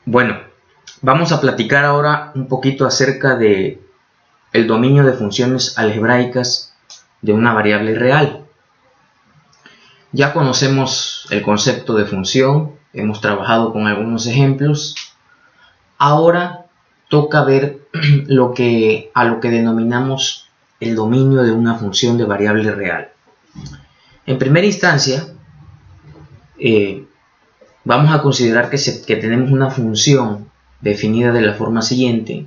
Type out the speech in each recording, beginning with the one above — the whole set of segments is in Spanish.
Bueno, vamos a platicar ahora un poquito acerca de el dominio de funciones algebraicas de una variable real. Ya conocemos el concepto de función, hemos trabajado con algunos ejemplos. Ahora toca ver a lo que denominamos el dominio de una función de variable real. En primera instancia, vamos a considerar que tenemos una función definida de la forma siguiente: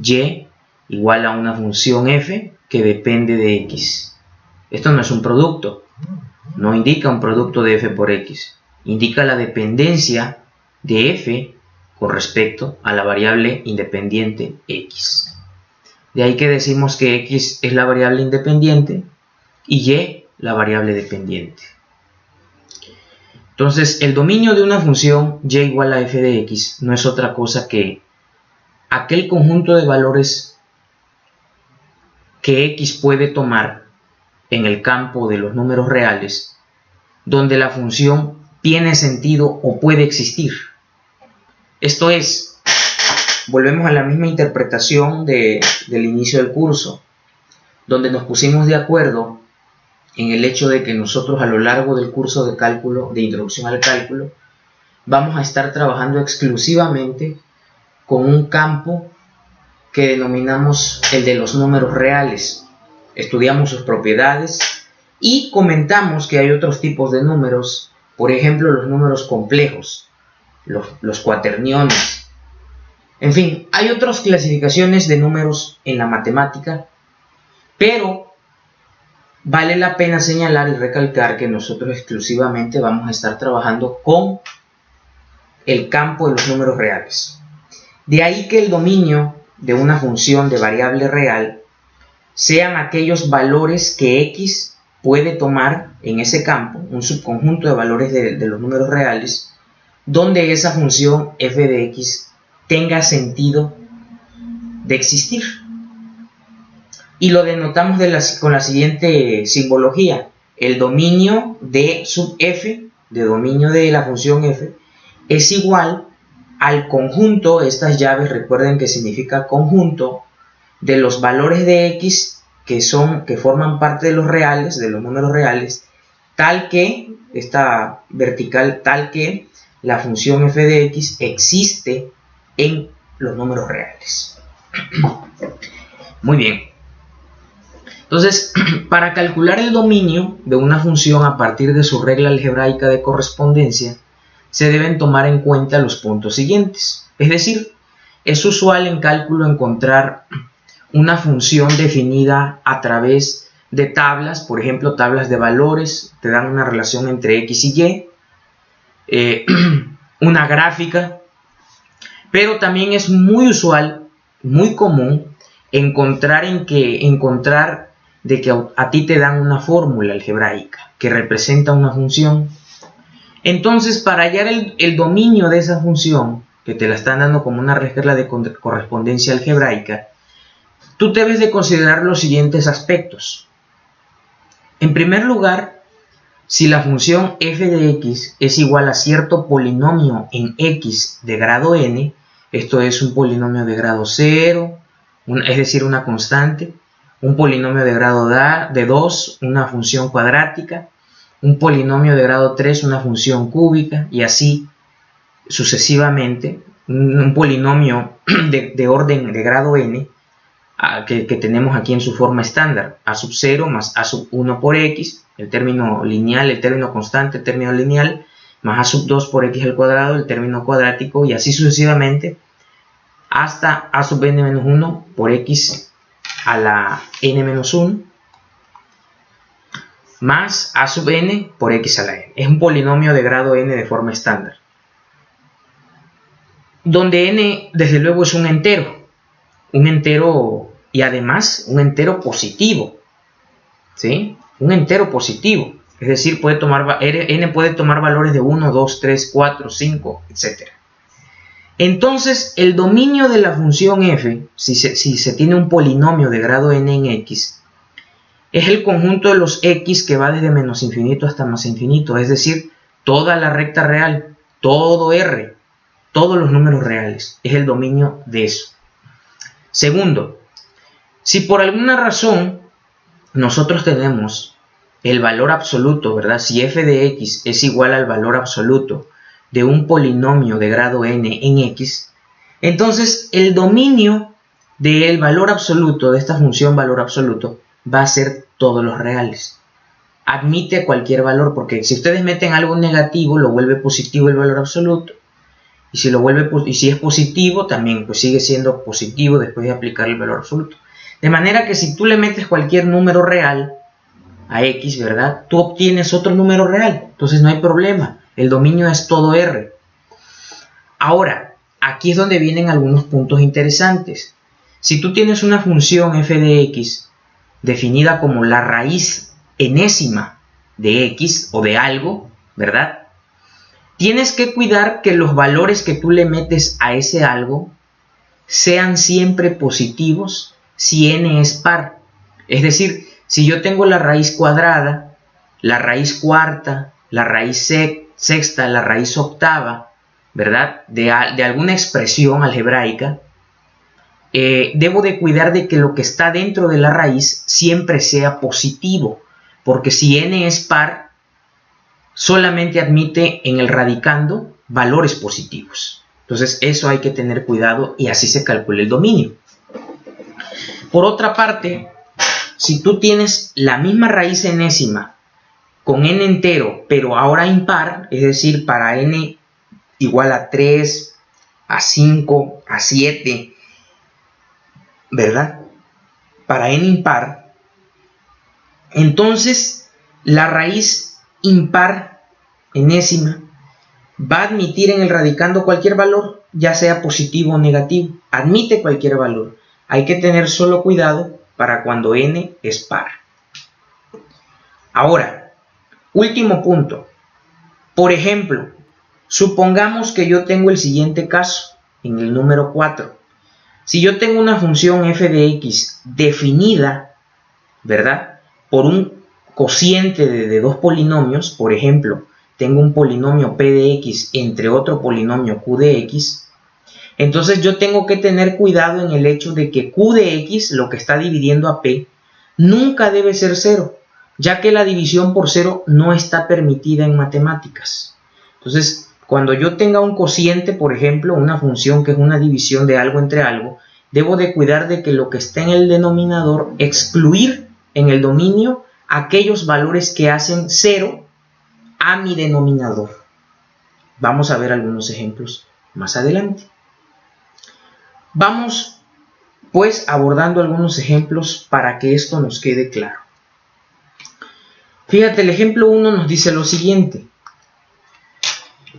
y igual a una función f que depende de x. Esto no es un producto, no indica un producto de f por x, indica la dependencia de f con respecto a la variable independiente x. De ahí que decimos que x es la variable independiente y y la variable dependiente. Entonces, el dominio de una función y igual a f de x no es otra cosa que aquel conjunto de valores que x puede tomar en el campo de los números reales, donde la función tiene sentido o puede existir. Esto es, volvemos a la misma interpretación del inicio del curso, donde nos pusimos de acuerdo en el hecho de que nosotros a lo largo del curso de cálculo, de introducción al cálculo, vamos a estar trabajando exclusivamente con un campo que denominamos el de los números reales. Estudiamos sus propiedades y comentamos que hay otros tipos de números, por ejemplo los números complejos, los cuaterniones. En fin, hay otras clasificaciones de números en la matemática, pero vale la pena señalar y recalcar que nosotros exclusivamente vamos a estar trabajando con el campo de los números reales. De ahí que el dominio de una función de variable real sean aquellos valores que x puede tomar en ese campo, un subconjunto de valores de los números reales, donde esa función f de x tenga sentido de existir. Y lo denotamos con la siguiente simbología: el dominio de sub f, de dominio de la función f, es igual al conjunto, estas llaves recuerden que significa conjunto, de los valores de x que forman parte de los reales, de los números reales, tal que, esta vertical, tal que la función f de x existe en los números reales. Muy bien. Entonces, para calcular el dominio de una función a partir de su regla algebraica de correspondencia, se deben tomar en cuenta los puntos siguientes. Es decir, es usual en cálculo encontrar una función definida a través de tablas, por ejemplo, tablas de valores, te dan una relación entre x y y, una gráfica, pero también es muy usual, muy común, encontrar de que a ti te dan una fórmula algebraica que representa una función. Entonces, para hallar el dominio de esa función, que te la están dando como una regla de correspondencia algebraica, tú debes de considerar los siguientes aspectos. En primer lugar, si la función f de x es igual a cierto polinomio en x de grado n, esto es un polinomio de grado 0, es decir, una constante, un polinomio de grado 2, una función cuadrática, un polinomio de grado 3, una función cúbica, y así sucesivamente, un polinomio de orden de grado n, que tenemos aquí en su forma estándar, a sub 0 más a sub 1 por x, el término lineal, el término constante, el término lineal, más a sub 2 por x al cuadrado, el término cuadrático, y así sucesivamente, hasta a sub n menos 1 por x a la n menos 1, más a sub n por x a la n. Es un polinomio de grado n de forma estándar, donde n desde luego es un entero y además un entero positivo, ¿sí? Un entero positivo, es decir, n puede tomar valores de 1, 2, 3, 4, 5, etc. Entonces, el dominio de la función f, si se tiene un polinomio de grado n en x, es el conjunto de los x que va desde menos infinito hasta más infinito, es decir, toda la recta real, todo R. todos los números reales. Es el dominio de eso. Segundo, si por alguna razón nosotros tenemos el valor absoluto, ¿verdad? Si f de x es igual al valor absoluto de un polinomio de grado n en x, entonces el dominio del valor absoluto, de esta función valor absoluto, va a ser todos los reales. Admite cualquier valor, porque si ustedes meten algo negativo, lo vuelve positivo el valor absoluto. Y si es positivo, también pues sigue siendo positivo después de aplicar el valor absoluto. De manera que si tú le metes cualquier número real a x, ¿verdad? Tú obtienes otro número real. Entonces no hay problema. El dominio es todo R. Ahora, aquí es donde vienen algunos puntos interesantes. Si tú tienes una función f de x definida como la raíz enésima de x o de algo, ¿verdad? Tienes que cuidar que los valores que tú le metes a ese algo sean siempre positivos si n es par. Es decir, si yo tengo la raíz cuadrada, la raíz cuarta, la raíz sexta, la raíz octava, ¿verdad? De alguna expresión algebraica, debo de cuidar de que lo que está dentro de la raíz siempre sea positivo, porque si n es par, solamente admite en el radicando valores positivos. Entonces eso hay que tener cuidado y así se calcula el dominio. Por otra parte, si tú tienes la misma raíz enésima con n entero, pero ahora impar, es decir, para n igual a 3, a 5, a 7, ¿verdad? Para n impar, entonces la raíz impar enésima va a admitir en el radicando cualquier valor, ya sea positivo o negativo. Admite cualquier valor. Hay que tener solo cuidado para cuando n es par. Ahora, último punto. Por ejemplo, supongamos que yo tengo el siguiente caso, en el número 4. Si yo tengo una función f de x definida, ¿verdad? Por un cociente de dos polinomios, por ejemplo, tengo un polinomio p de x entre otro polinomio q de x, entonces yo tengo que tener cuidado en el hecho de que q de x, lo que está dividiendo a p, nunca debe ser 0, ya que la división por 0 no está permitida en matemáticas. Entonces, cuando yo tenga un cociente, por ejemplo, una función que es una división de algo entre algo, debo de cuidar de que lo que está en el denominador, excluir en el dominio aquellos valores que hacen 0 a mi denominador. Vamos a ver algunos ejemplos más adelante. Vamos pues abordando algunos ejemplos para que esto nos quede claro. Fíjate, el ejemplo 1 nos dice lo siguiente.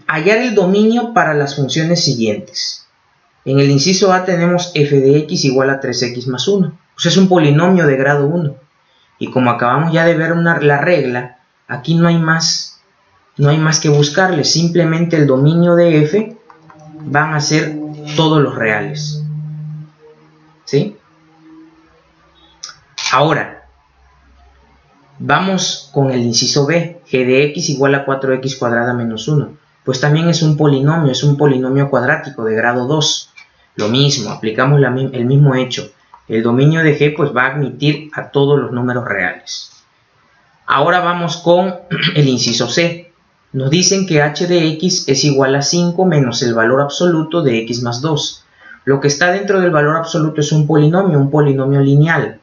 Hallar el dominio para las funciones siguientes. En el inciso A tenemos f de x igual a 3x más 1. Pues es un polinomio de grado 1. Y como acabamos ya de ver la regla, aquí no hay más que buscarle. Simplemente el dominio de f van a ser todos los reales. ¿Sí? Ahora, vamos con el inciso B. G de x igual a 4x cuadrada menos 1. Pues también es un polinomio cuadrático de grado 2. Lo mismo, aplicamos el mismo hecho. El dominio de G pues va a admitir a todos los números reales. Ahora vamos con el inciso C. Nos dicen que h de x es igual a 5 menos el valor absoluto de x más 2. Lo que está dentro del valor absoluto es un polinomio lineal.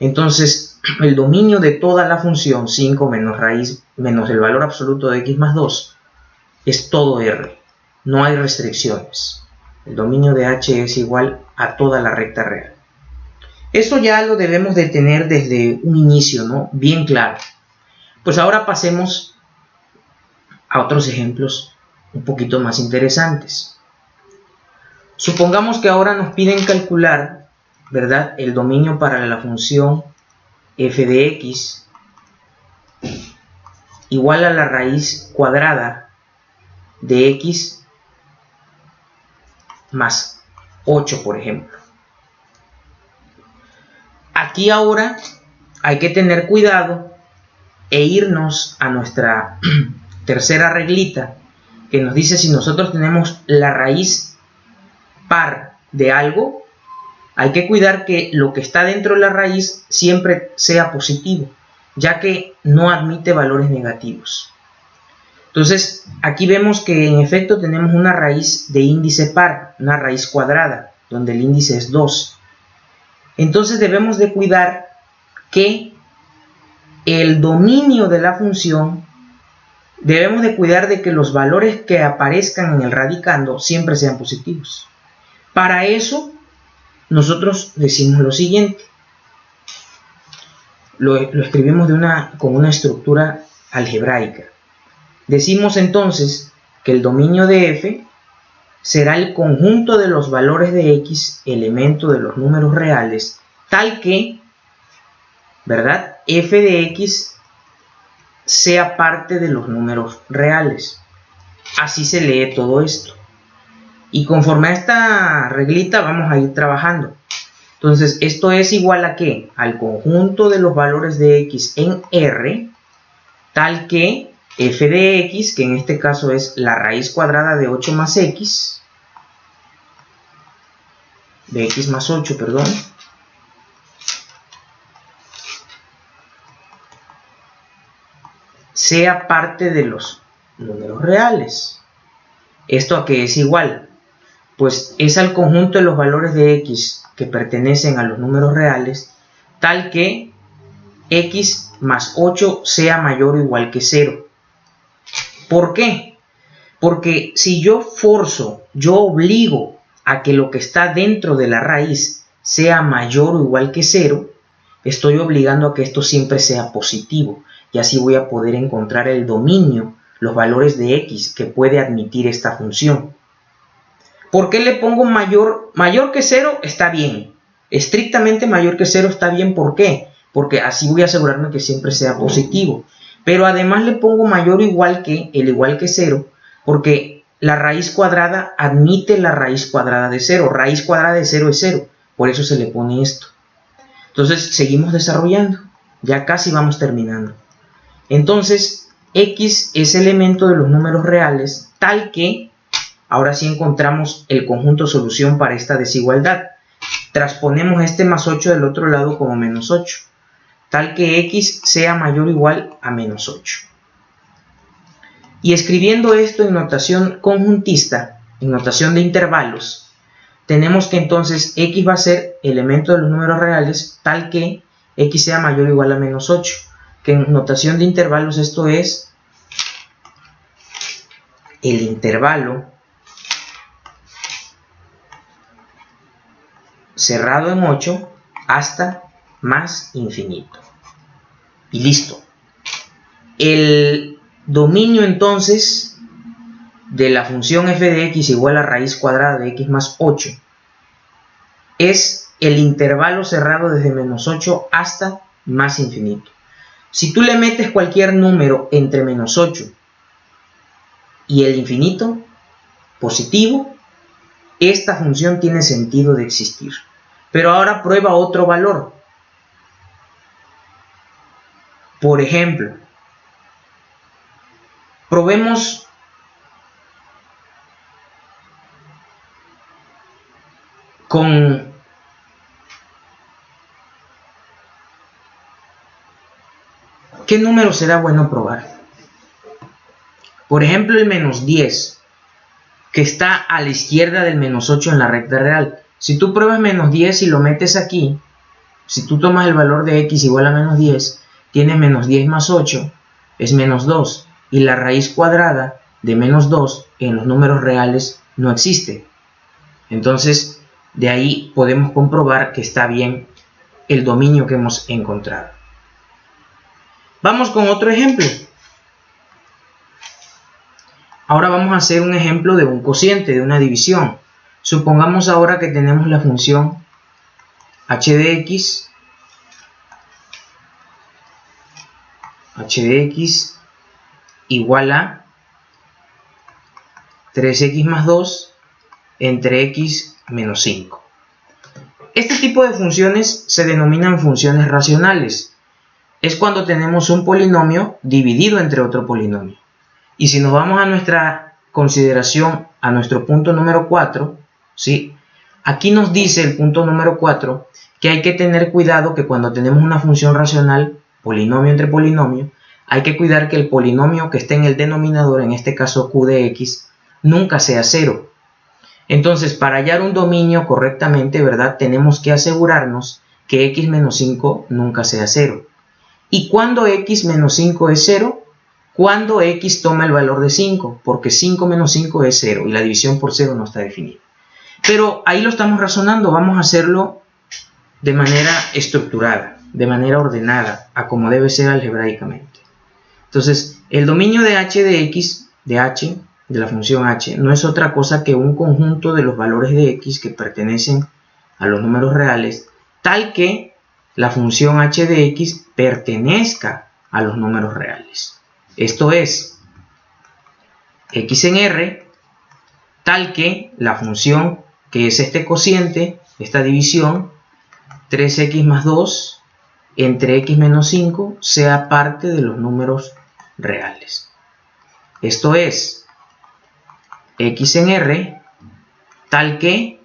Entonces, el dominio de toda la función 5 menos el valor absoluto de x más 2 es todo R. No hay restricciones. El dominio de h es igual a toda la recta real. Esto ya lo debemos de tener desde un inicio, ¿no? Bien claro. Pues ahora pasemos a otros ejemplos un poquito más interesantes. Supongamos que ahora nos piden calcular, ¿verdad?, el dominio para la función f de x igual a la raíz cuadrada de x más 8, por ejemplo. Aquí ahora hay que tener cuidado e irnos a nuestra tercera reglita, que nos dice si nosotros tenemos la raíz par de algo, hay que cuidar que lo que está dentro de la raíz siempre sea positivo, ya que no admite valores negativos. Entonces, aquí vemos que en efecto tenemos una raíz de índice par, una raíz cuadrada, donde el índice es 2. Entonces debemos de cuidar que el dominio de la función, debemos de cuidar de que los valores que aparezcan en el radicando siempre sean positivos. Para eso, nosotros decimos lo siguiente. Lo escribimos con una estructura algebraica. Decimos entonces que el dominio de f será el conjunto de los valores de x, elemento de los números reales, tal que, ¿verdad?, f de x sea parte de los números reales. Así se lee todo esto. Y conforme a esta reglita vamos a ir trabajando. Entonces, esto es igual a ¿qué? Al conjunto de los valores de x en R, tal que f de x, que en este caso es la raíz cuadrada de 8 más x, de x más 8, perdón, sea parte de los números reales. ¿Esto a qué es igual? Pues es al conjunto de los valores de x que pertenecen a los números reales, tal que x más 8 sea mayor o igual que 0. ¿Por qué? Porque si yo obligo a que lo que está dentro de la raíz sea mayor o igual que 0, estoy obligando a que esto siempre sea positivo, y así voy a poder encontrar el dominio, los valores de x que puede admitir esta función. ¿Por qué le pongo mayor que 0? Está bien. Estrictamente mayor que 0 está bien. ¿Por qué? Porque así voy a asegurarme que siempre sea positivo. Pero además le pongo mayor o igual que, el igual que 0, porque la raíz cuadrada admite la raíz cuadrada de 0. Raíz cuadrada de 0 es 0. Por eso se le pone esto. Entonces seguimos desarrollando. Ya casi vamos terminando. Entonces, x es elemento de los números reales, tal que, ahora sí encontramos el conjunto solución para esta desigualdad. Transponemos este más 8 del otro lado como menos 8, tal que x sea mayor o igual a menos 8. Y escribiendo esto en notación conjuntista, en notación de intervalos, tenemos que entonces x va a ser elemento de los números reales, tal que x sea mayor o igual a menos 8. Que en notación de intervalos esto es el intervalo cerrado en 8 hasta más infinito. Y listo. El dominio entonces de la función f de x igual a raíz cuadrada de x más 8 es el intervalo cerrado desde menos 8 hasta más infinito. Si tú le metes cualquier número entre menos 8 y el infinito, positivo, esta función tiene sentido de existir. Pero ahora prueba otro valor. Por ejemplo, probemos con ¿qué número será bueno probar? Por ejemplo, el menos 10, que está a la izquierda del menos 8 en la recta real. Si tú pruebas menos 10 y lo metes aquí, si tú tomas el valor de x igual a menos 10, tienes menos 10 más 8, es menos 2. Y la raíz cuadrada de menos 2 en los números reales no existe. Entonces, de ahí podemos comprobar que está bien el dominio que hemos encontrado. Vamos con otro ejemplo. Ahora vamos a hacer un ejemplo de un cociente, de una división. Supongamos ahora que tenemos la función h de x igual a 3x más 2 entre x menos 5. Este tipo de funciones se denominan funciones racionales. Es cuando tenemos un polinomio dividido entre otro polinomio. Y si nos vamos a nuestra consideración a nuestro punto número 4, ¿sí? Aquí nos dice el punto número 4 que hay que tener cuidado que cuando tenemos una función racional, polinomio entre polinomio, hay que cuidar que el polinomio que esté en el denominador, en este caso q de x, nunca sea 0. Entonces, para hallar un dominio correctamente, ¿verdad? Tenemos que asegurarnos que x menos 5 nunca sea 0. ¿Y cuándo x menos 5 es 0? Cuando x toma el valor de 5, porque 5 menos 5 es 0 y la división por 0 no está definida. Pero ahí lo estamos razonando, vamos a hacerlo de manera estructurada, de manera ordenada, a como debe ser algebraicamente. Entonces, el dominio de h de x, de la función h, no es otra cosa que un conjunto de los valores de x que pertenecen a los números reales, tal que la función h de x pertenezca a los números reales. Esto es, x en R, tal que la función que es este cociente, esta división, 3x más 2 entre x menos 5, sea parte de los números reales. Esto es, x en R, tal que,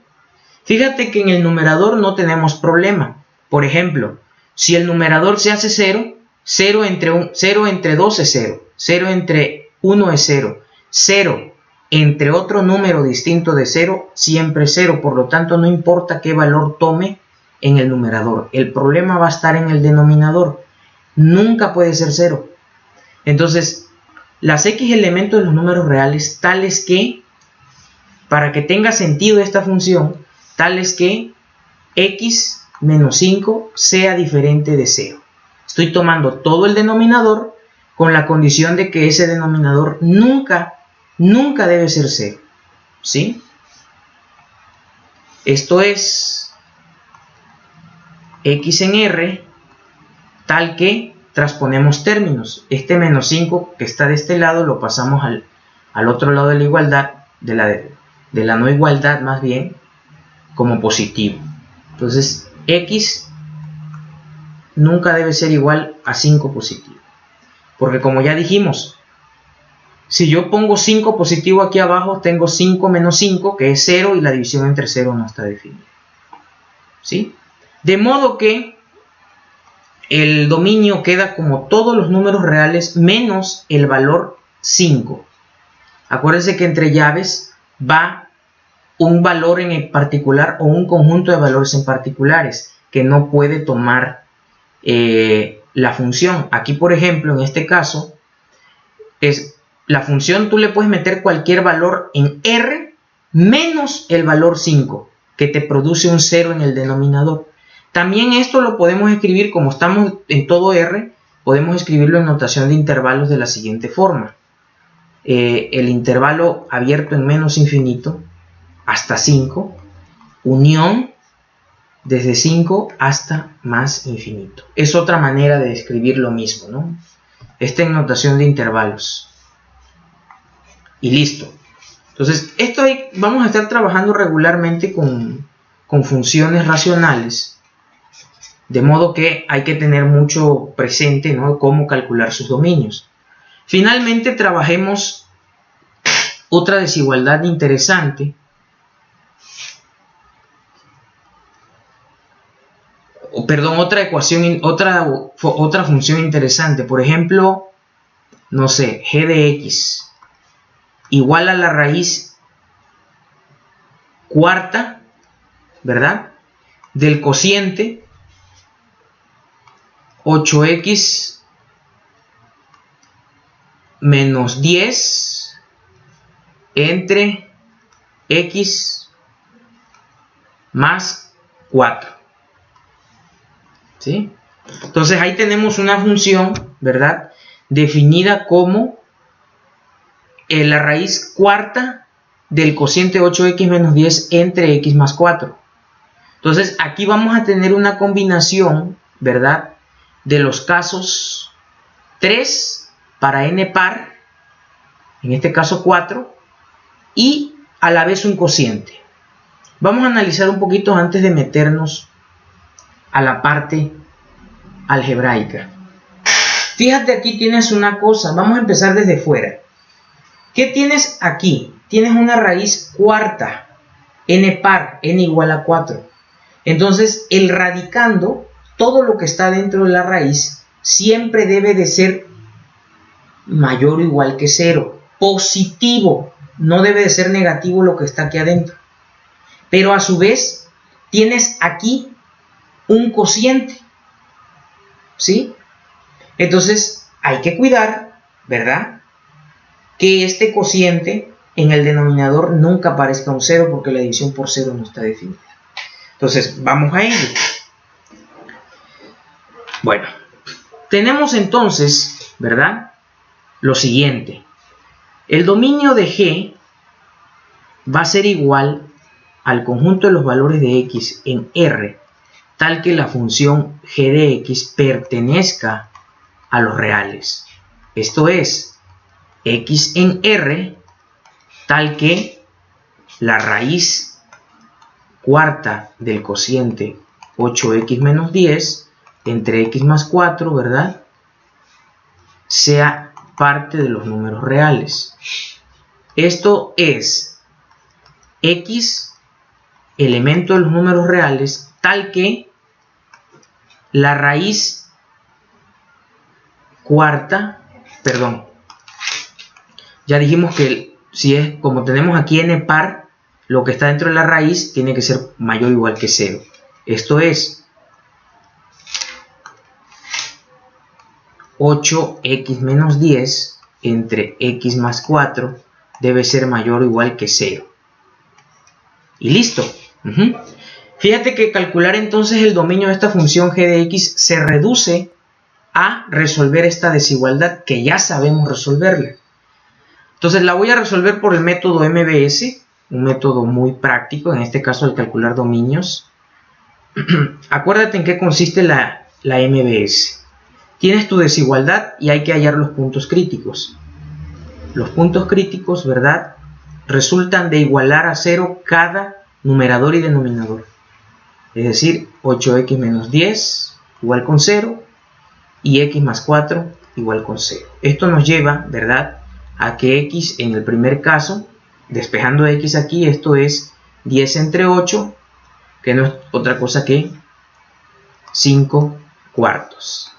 fíjate que en el numerador no tenemos problema. Por ejemplo, si el numerador se hace 0, 0 entre 2 es 0, 0 entre 1 es 0, 0 entre otro número distinto de 0 siempre es 0, por lo tanto no importa qué valor tome en el numerador, el problema va a estar en el denominador, nunca puede ser 0. Entonces, las x elementos de los números reales, tales que, para que tenga sentido esta función, tales que x menos 5 sea diferente de 0. Estoy tomando todo el denominador con la condición de que ese denominador nunca debe ser 0. ¿Sí? Esto es x en R, tal que transponemos términos. Este menos 5 que está de este lado lo pasamos al otro lado de la igualdad, de la no igualdad más bien, como positivo. Entonces, x nunca debe ser igual a 5 positivo. Porque como ya dijimos, si yo pongo 5 positivo aquí abajo, tengo 5 menos 5, que es 0, y la división entre 0 no está definida. ¿Sí? De modo que el dominio queda como todos los números reales menos el valor 5. Acuérdense que entre llaves va un valor en particular o un conjunto de valores en particulares que no puede tomar la función. Aquí, por ejemplo, en este caso, es la función, tú le puedes meter cualquier valor en R menos el valor 5, que te produce un 0 en el denominador. También esto lo podemos escribir, como estamos en todo R, podemos escribirlo en notación de intervalos de la siguiente forma. El intervalo abierto en menos infinito hasta 5, unión desde 5 hasta más infinito. Es otra manera de escribir lo mismo, ¿no? Esta en notación de intervalos. Y listo. Entonces, esto vamos a estar trabajando regularmente con funciones racionales. De modo que hay que tener mucho presente, ¿no?, cómo calcular sus dominios. Finalmente, trabajemos otra desigualdad interesante. Otra ecuación, otra función interesante. Por ejemplo, no sé, g de x igual a la raíz cuarta, ¿verdad?, del cociente 8x menos 10 entre x más 4. ¿Sí? Entonces ahí tenemos una función, ¿verdad?, definida como la raíz cuarta del cociente 8x menos 10 entre x más 4. Entonces aquí vamos a tener una combinación, ¿verdad?, de los casos 3 para n par, en este caso 4, y a la vez un cociente. Vamos a analizar un poquito antes de meternos a la parte algebraica. Fíjate, aquí tienes una cosa, vamos a empezar desde fuera. ¿Qué tienes aquí? Tienes una raíz cuarta, n par, n igual a 4. Entonces, el radicando, todo lo que está dentro de la raíz, siempre debe de ser mayor o igual que 0. Positivo, no debe de ser negativo lo que está aquí adentro. Pero a su vez, tienes aquí un cociente, ¿sí? Entonces, hay que cuidar, ¿verdad?, que este cociente en el denominador nunca aparezca un 0 porque la división por 0 no está definida. Entonces, vamos a ello. Bueno, tenemos entonces, ¿verdad?, lo siguiente. El dominio de G va a ser igual al conjunto de los valores de X en R, tal que la función G de X pertenezca a los reales. Esto es, X en R, tal que la raíz cuarta del cociente 8x menos 10 entre x más 4, ¿verdad?, sea parte de los números reales. Esto es x, elemento de los números reales, tal que la raíz cuarta, perdón, ya dijimos que si es como tenemos aquí n par, lo que está dentro de la raíz tiene que ser mayor o igual que 0. Esto es 8x menos 10 entre x más 4 debe ser mayor o igual que 0. Y listo. Fíjate que calcular entonces el dominio de esta función g de x se reduce a resolver esta desigualdad que ya sabemos resolverla. Entonces la voy a resolver por el método MVS, un método muy práctico, en este caso al calcular dominios. Acuérdate en qué consiste la MVS. Tienes tu desigualdad y hay que hallar los puntos críticos. Los puntos críticos, ¿verdad?, resultan de igualar a 0 cada numerador y denominador. Es decir, 8x menos 10 igual con 0 y x más 4 igual con 0. Esto nos lleva, ¿verdad?, a que x en el primer caso, despejando x aquí, esto es 10 entre 8, que no es otra cosa que 5 cuartos.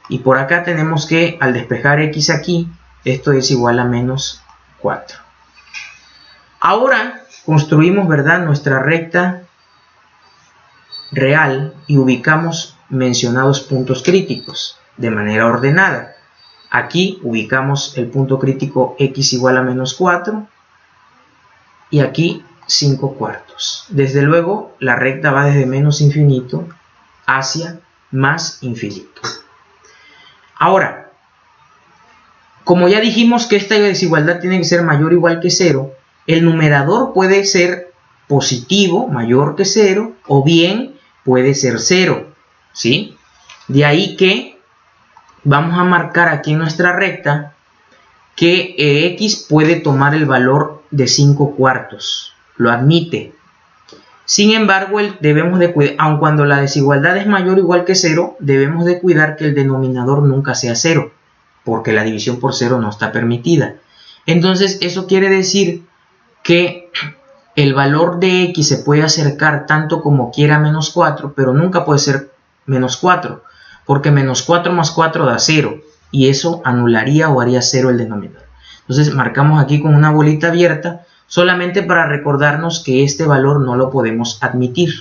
Y por acá tenemos que, al despejar x aquí, esto es igual a menos 4. Ahora construimos, ¿verdad?, nuestra recta real y ubicamos mencionados puntos críticos de manera ordenada. Aquí ubicamos el punto crítico x igual a menos 4 y aquí 5 cuartos. Desde luego, la recta va desde menos infinito hacia más infinito. Ahora, como ya dijimos que esta desigualdad tiene que ser mayor o igual que 0, el numerador puede ser positivo, mayor que 0, o bien puede ser 0, ¿sí? De ahí que vamos a marcar aquí en nuestra recta que x puede tomar el valor de 5 cuartos, lo admite. Sin embargo, debemos de cuidar, aun cuando la desigualdad es mayor o igual que 0, debemos de cuidar que el denominador nunca sea 0, porque la división por 0 no está permitida. Entonces, eso quiere decir que el valor de x se puede acercar tanto como quiera a menos 4, pero nunca puede ser menos 4, porque menos 4 más 4 da 0, y eso anularía o haría 0 el denominador. Entonces, marcamos aquí con una bolita abierta, solamente para recordarnos que este valor no lo podemos admitir.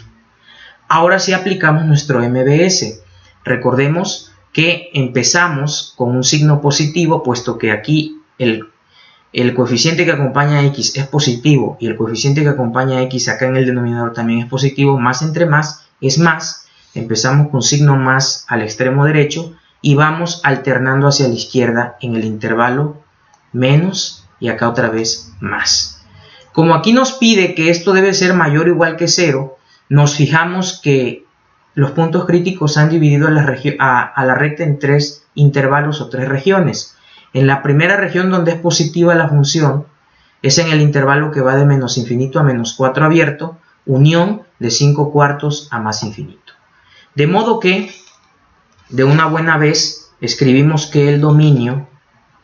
Ahora sí aplicamos nuestro MVS. Recordemos que empezamos con un signo positivo, puesto que aquí el coeficiente que acompaña a x es positivo y el coeficiente que acompaña a x acá en el denominador también es positivo. Más entre más es más. Empezamos con signo más al extremo derecho y vamos alternando hacia la izquierda en el intervalo menos y acá otra vez más. Como aquí nos pide que esto debe ser mayor o igual que 0, nos fijamos que los puntos críticos han dividido a la recta en 3 intervalos o 3 regiones. En la primera región, donde es positiva la función, es en el intervalo que va de menos infinito a menos 4 abierto, unión de 5 cuartos a más infinito. De modo que, de una buena vez, escribimos que el dominio,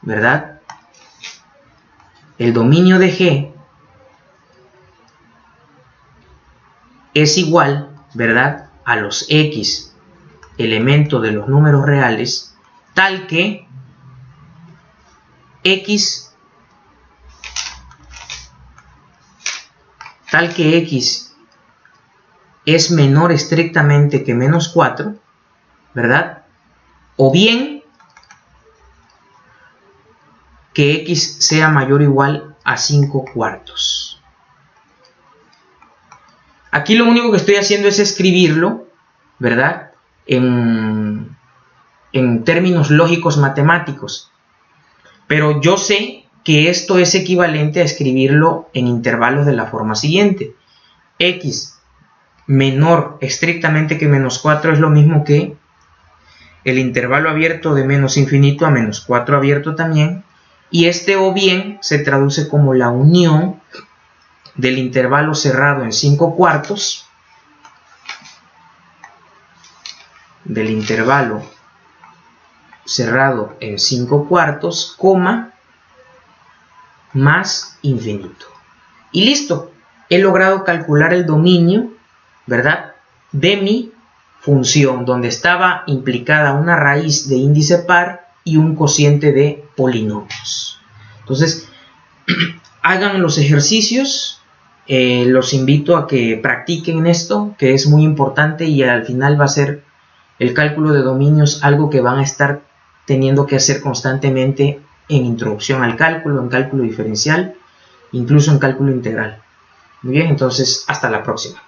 ¿verdad?, el dominio de G es igual, ¿verdad?, a los X elementos de los números reales, tal que X es menor estrictamente que menos 4, ¿verdad? O bien que X sea mayor o igual a 5 cuartos. Aquí lo único que estoy haciendo es escribirlo, ¿verdad?, en términos lógicos matemáticos. Pero yo sé que esto es equivalente a escribirlo en intervalos de la forma siguiente. X menor estrictamente que menos 4 es lo mismo que el intervalo abierto de menos infinito a menos 4 abierto también. Y este o bien se traduce como la unión del intervalo cerrado en 5 cuartos, del intervalo cerrado en 5 cuartos, coma, más infinito. Y listo, he logrado calcular el dominio, ¿verdad?, de mi función, donde estaba implicada una raíz de índice par y un cociente de polinomios. Entonces, hagan los ejercicios, los invito a que practiquen esto, que es muy importante, y al final va a ser el cálculo de dominios algo que van a estar teniendo que hacer constantemente en introducción al cálculo, en cálculo diferencial, incluso en cálculo integral. Muy bien, entonces hasta la próxima.